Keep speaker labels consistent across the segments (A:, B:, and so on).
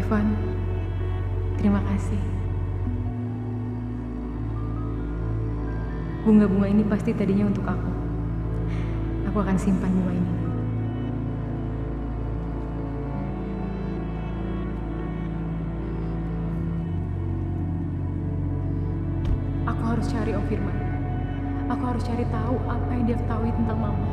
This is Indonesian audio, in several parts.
A: Ivan, terima kasih. Bunga-bunga ini pasti tadinya untuk aku. Aku akan simpan bunga ini. Aku harus cari Om Firman. Aku harus cari tahu apa yang dia ketahui tentang Mama.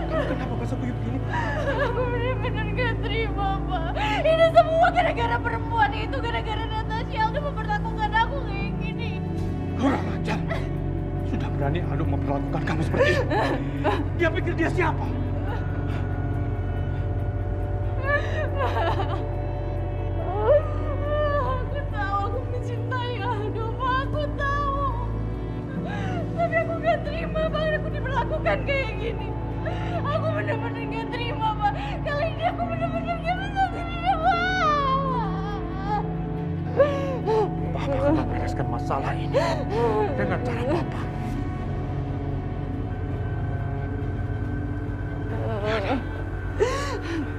B: Kamu kenapa basah kuyup begini?
C: Aku benar-benar gak terima, Pak. Ini semua gara-gara perempuan itu, gara-gara Natasha udah memperlakukan aku kayak gini.
B: Kurang ajar. Sudah berani Aldo memperlakukan kamu seperti ini. Dia pikir dia siapa?
C: Aku tahu aku mencintai Aldo, Pak. Aku tahu. Tapi aku gak terima, Pak. Aku diperlakukan kayak gini. Aku benar-benar gak terima, Pak. Kali ini aku benar-benar gak bisa terima, Pak.
B: Papa akan membereskan masalah ini dengan cara Papa.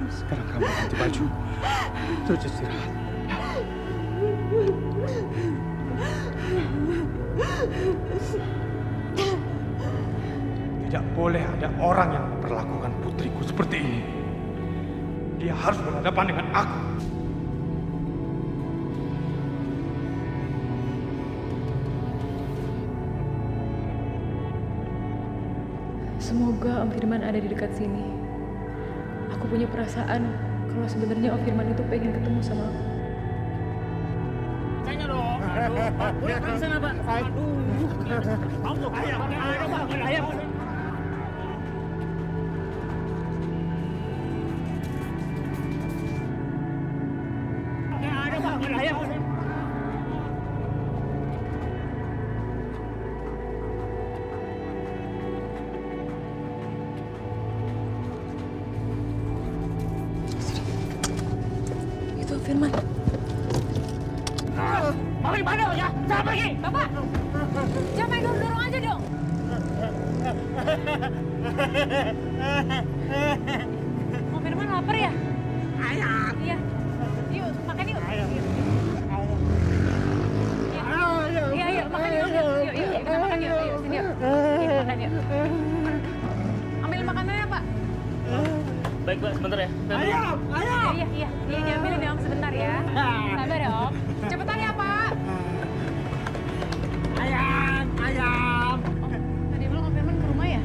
B: Sekarang kamu ganti baju. Terus istirahat. Tidak boleh ada orang yang memperlakukan putriku seperti ini. Dia harus berhadapan dengan aku.
A: Semoga Om Firman ada di dekat sini. Aku punya perasaan kalau sebenarnya Om Firman itu pengen ketemu sama aku.
D: Saya dong. Aduh, udah ke sana, Pak. Aduh. Masuk. Ayam, Pak. Ayam. Ada, Pak. Ayam.
A: Itu Om Firman.
D: Mau di mana ya? Saya pergi.
C: Bapak, jangan main dorong aja dong. Om Firman lapar ya?
D: Ayam.
C: Iya. Yuk, makan yuk.
D: Ayam.
C: Iya, yuk, makan yuk. Yuk, kita makan yuk. Yuk, sini yuk. Yuk, makan yuk. Ambil makanannya, Pak.
D: Baik, Pak. Sebentar ya.
B: Ayam! Ayam!
C: Iya, diambilin ya, Om, sebentar ya. Sabar ya, Om. Cepetan ya, Pak.
D: Ayam. Ayam.
C: Tadi bilang Om Firman ke rumah ya?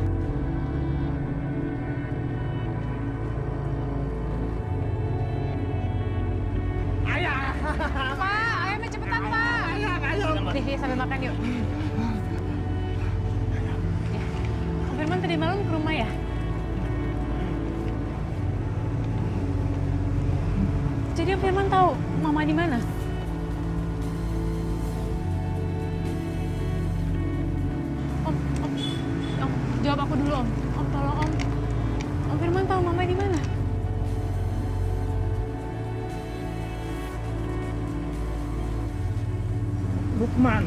D: Ayam.
C: Pak, ayamnya cepetan, Pak.
D: Ayam.
C: Nih, sambil makan yuk. Ya. Om Firman tadi malam ke rumah ya? Jadi Om Firman tahu Mama di mana? Om, jawab aku dulu, Om. Om, tolong, Om. Om Firman tahu Mama di mana?
B: Lukman!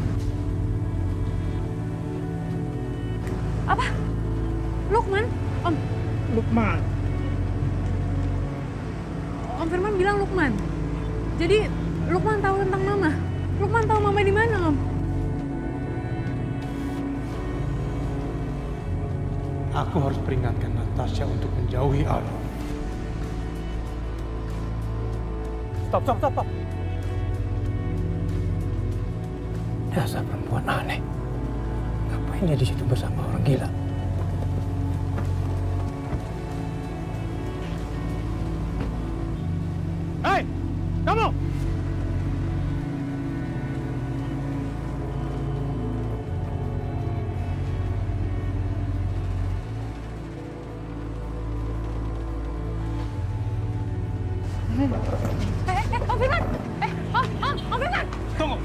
C: Apa? Lukman? Om,
B: Lukman!
C: Om Firman bilang Lukman. Jadi Lukman tahu tentang Mama. Lukman tahu Mama di mana, Om?
B: Aku harus peringatkan Natasha untuk menjauhi Aldo. Stop. Dasar perempuan aneh. Ngapain dia di situ bersama orang gila? Hei, kamu!
C: Om Firman! Om Firman!
B: Tunggu!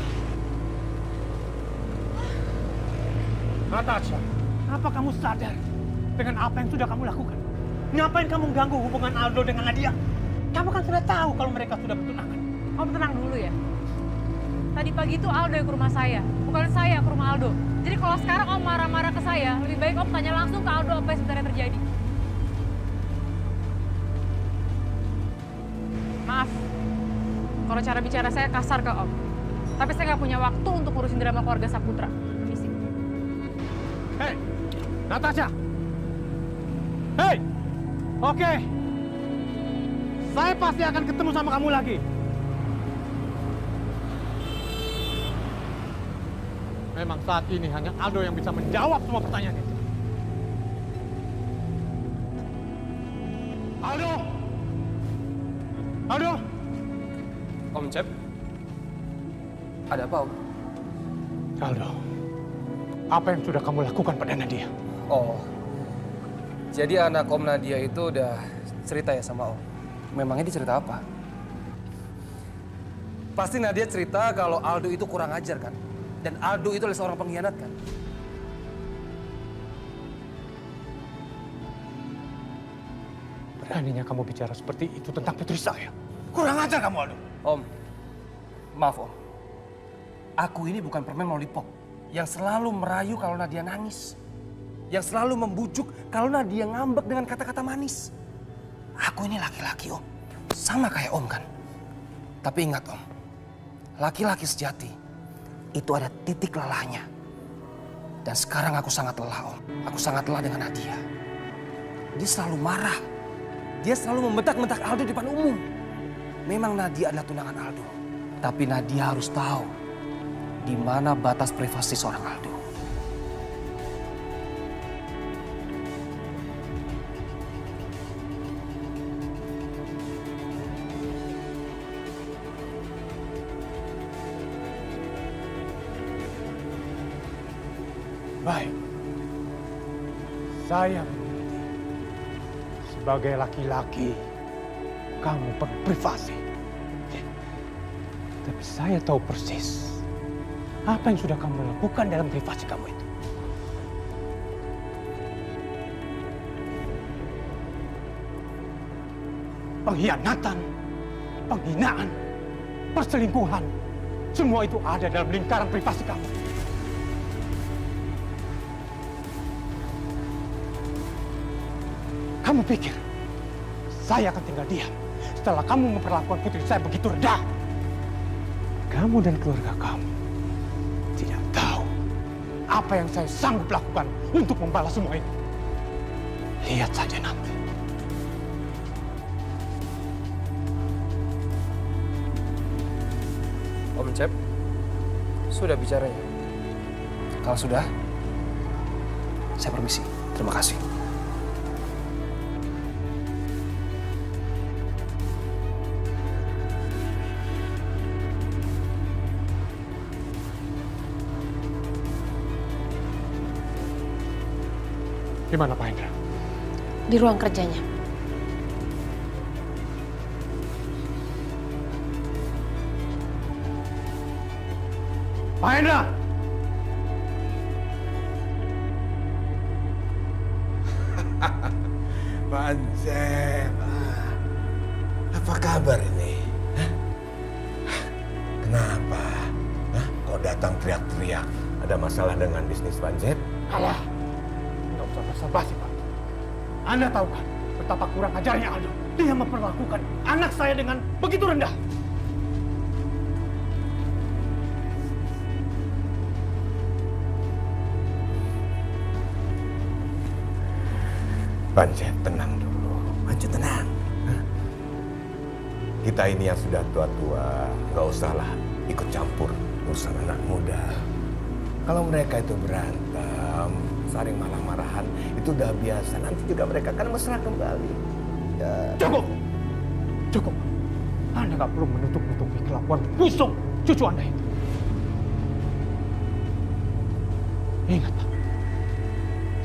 B: Natasha, apa kamu sadar dengan apa yang sudah kamu lakukan? Ngapain kamu ganggu hubungan Aldo dengan Nadia? Kamu kan sudah tahu kalau mereka sudah bertunangan.
C: Om tenang dulu ya.
E: Tadi pagi itu Aldo yang ke rumah saya, bukan saya ke rumah Aldo. Jadi kalau sekarang Om marah-marah ke saya, lebih baik Om tanya langsung ke Aldo apa yang sebenarnya terjadi. Maaf, kalau cara bicara saya kasar ke Om. Tapi saya nggak punya waktu untuk ngurusin drama keluarga Saputra. Permisi.
B: Hei, Natasha. Hei, oke. Saya pasti akan ketemu sama kamu lagi. Memang saat ini hanya Aldo yang bisa menjawab semua pertanyaan itu. Aldo! Aldo!
F: Om Cep, ada apa Om?
B: Aldo, apa yang sudah kamu lakukan pada Nadia?
F: Oh, jadi anak Om Nadia itu udah cerita ya sama Om? Memangnya dia cerita apa? Pasti Nadia cerita kalau Aldo itu kurang ajar kan? Dan Aldo itu adalah seorang pengkhianat kan?
B: Beraninya kamu bicara seperti itu tentang putri saya. Kurang ajar kamu, Aldo.
F: Om, maaf Om. Aku ini bukan permen lollipop yang selalu merayu kalau Nadia nangis. Yang selalu membujuk kalau Nadia ngambek dengan kata-kata manis. Aku ini laki-laki Om. Sama kayak Om kan? Tapi ingat Om, laki-laki sejati itu ada titik lelahnya. Dan sekarang aku sangat lelah Om. Aku sangat lelah dengan Nadia. Dia selalu marah. Dia selalu membentak-bentak Aldo di depan umum. Memang Nadia adalah tunangan Aldo. Tapi Nadia harus tahu di mana batas privasi seorang Aldo.
B: Baik, saya mengerti. Sebagai laki-laki, kamu perlu privasi. Tapi saya tahu persis apa yang sudah kamu lakukan dalam privasi kamu itu. Pengkhianatan, penghinaan, perselingkuhan, semua itu ada dalam lingkaran privasi kamu. Kamu pikir saya akan tinggal diam setelah kamu memperlakukan putri saya begitu rendah? Kamu dan keluarga kamu tidak tahu apa yang saya sanggup lakukan untuk membalas semua ini. Lihat saja nanti.
F: Om Cep, sudah bicara ya? Kalau sudah, saya permisi. Terima kasih.
B: Di mana Pak Hendra?
G: Di ruang kerjanya.
B: Pak Hendra!
H: Pak Ansep, apa kabar ini? Hah? Kenapa? Hah? Kok datang teriak-teriak? Ada masalah dengan bisnis Pak Ansep?
B: Alah, nggak usah basa-basi Pak. Anda tahu kan betapa kurang ajarnya Aldo. Dia memperlakukan anak saya dengan begitu rendah.
H: Pak Ansep, tenang dulu. Maju tenang. Hah? Kita ini yang sudah tua-tua, nggak usahlah ikut campur urusan anak muda. Kalau mereka itu berantem, saling marah-marahan, itu udah biasa. Nanti juga mereka akan mesra kembali. Ya.
B: Cukup! Cukup! Anda nggak perlu menutup-nutupi kelakuan busuk cucu Anda itu. Ingat Pak,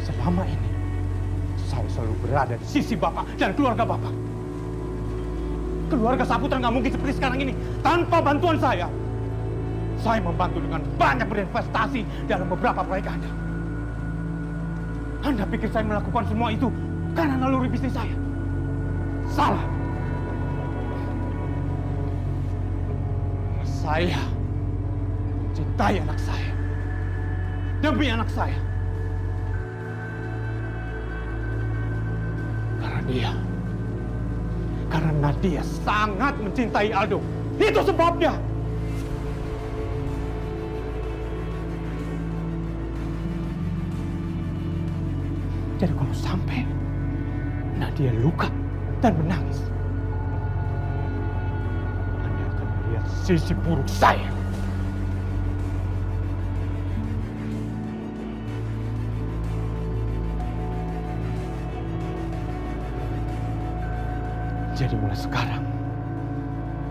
B: selama ini saya selalu berada di sisi Bapak dan keluarga Bapak. Keluarga Saputra nggak mungkin seperti sekarang ini tanpa bantuan saya. Saya membantu dengan banyak berinvestasi dalam beberapa proyek Anda. Anda pikir saya melakukan semua itu karena naluri bisnis saya? Salah. mencintai anak saya. Demi anak saya. Karena Nadia sangat mencintai Aldo. Itu sebabnya. Jadi kalau sampai Nadia luka dan menangis, Anda akan melihat sisi buruk saya. Jadi mulai sekarang,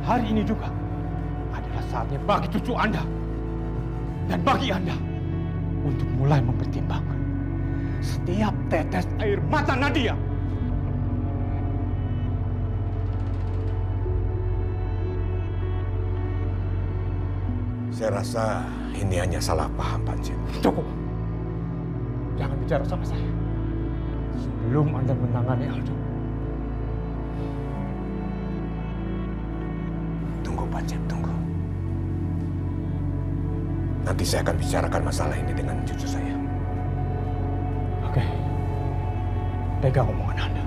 B: hari ini juga adalah saatnya bagi cucu Anda dan bagi Anda untuk mulai mempertimbangkan setiap tetes air mata Nadia.
H: Saya rasa ini hanya salah paham, Pancen.
B: Cukup. Jangan bicara sama saya sebelum Anda menangani Aldo.
H: Tunggu, Pancen, tunggu. Nanti saya akan bicarakan masalah ini dengan cucu saya.
B: Oke. Pegang omongan Anda.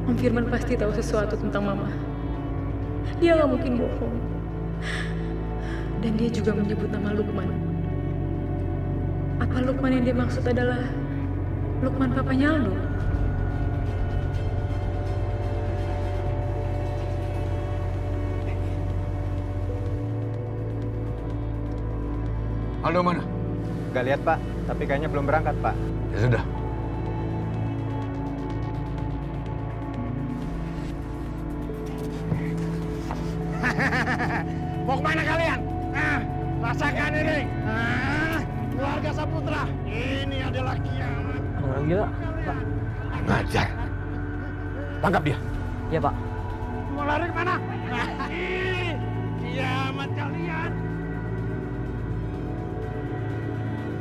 A: Om Firman pasti tahu sesuatu tentang Mama. Dia nggak mungkin bohong. Dan dia juga menyebut nama Lukman. Apa Lukman yang dia maksud adalah Lukman papanya Aldo?
H: Aldo mana?
I: Gak lihat Pak, tapi kayaknya belum berangkat Pak.
H: Ya sudah.
D: Mau kemana kalian? Rasakan ini. Keluarga Saputra, ini adalah kiamat.
F: Orang gila.
H: Ngajar. Tangkap dia.
F: Iya, Pak.
D: Mau lari kemana? Kiamat kalian.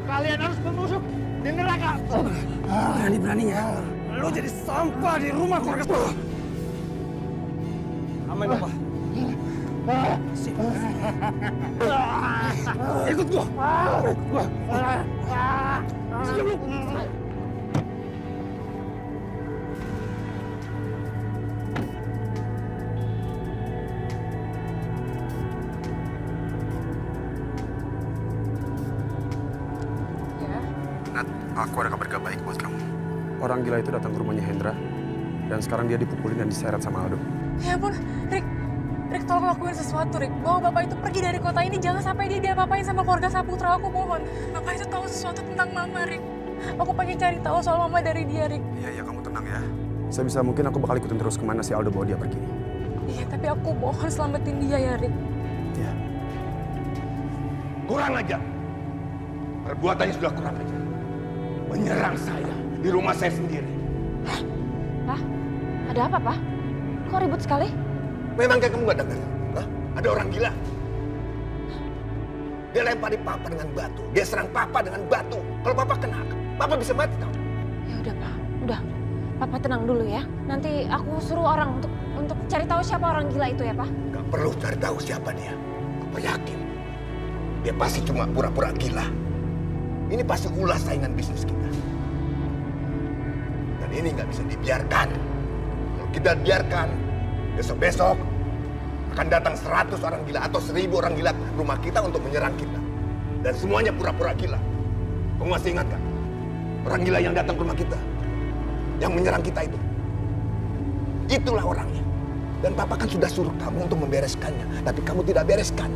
D: Kalian harus membusuk di neraka.
F: Berani-beraninya lo jadi sampah di rumah keluarga. Aman, Bapak. Ikut gua.
J: Nat, aku ada kabar gak baik buat kamu. Orang gila itu datang ke rumahnya Hendra, dan sekarang dia dipukulin dan diseret sama Aldo.
E: Ya ampun, Rick tolong lakuin sesuatu, Rick. Bawa bapak itu pergi dari kota ini, jangan sampai dia diapa-apain sama keluarga Saputra, aku mohon. Bapak itu tahu sesuatu tentang Mama, Rick. Aku pengen cari tahu soal Mama dari dia, Rick.
J: Iya, kamu tenang ya. Sebisa mungkin aku bakal ikutin terus kemana si Aldo bawa dia pergi.
E: Iya, tapi aku mohon selamatin dia ya, Rick.
J: Iya.
H: Kurang ajar. Perbuatannya sudah kurang ajar. Menyerang saya di rumah saya sendiri.
G: Pak, ada apa, Pak? Kok ribut sekali?
H: Memangnya kamu gak dengar? Hah? Ada orang gila. Dia lempari papa dengan batu. Dia serang papa dengan batu. Kalau papa kena, papa bisa mati tau.
G: Ya udah, Pak. Udah. Papa tenang dulu ya. Nanti aku suruh orang untuk cari tahu siapa orang gila itu ya, Pak.
H: Gak perlu cari tahu siapa dia. Papa yakin. Dia pasti cuma pura-pura gila. Ini pasti ulah saingan bisnis kita. Dan ini nggak bisa dibiarkan. Kalau kita biarkan, besok-besok akan datang 100 orang gila atau 1000 orang gila ke rumah kita untuk menyerang kita. Dan semuanya pura-pura gila. Kamu masih ingat kan? Orang gila yang datang ke rumah kita. Yang menyerang kita itu. Itulah orangnya. Dan Papa kan sudah suruh kamu untuk membereskannya. Tapi kamu tidak bereskan.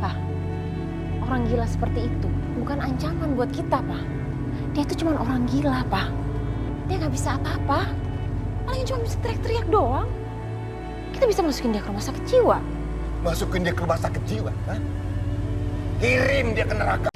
G: Pak, orang gila seperti itu bukan ancaman buat kita, Pak. Dia itu cuma orang gila, Pak. Dia nggak bisa apa-apa. Paling cuma bisa teriak-teriak doang. Kita bisa masukin dia ke rumah sakit jiwa.
H: Masukin dia ke rumah sakit jiwa? Hah? Kirim dia ke neraka.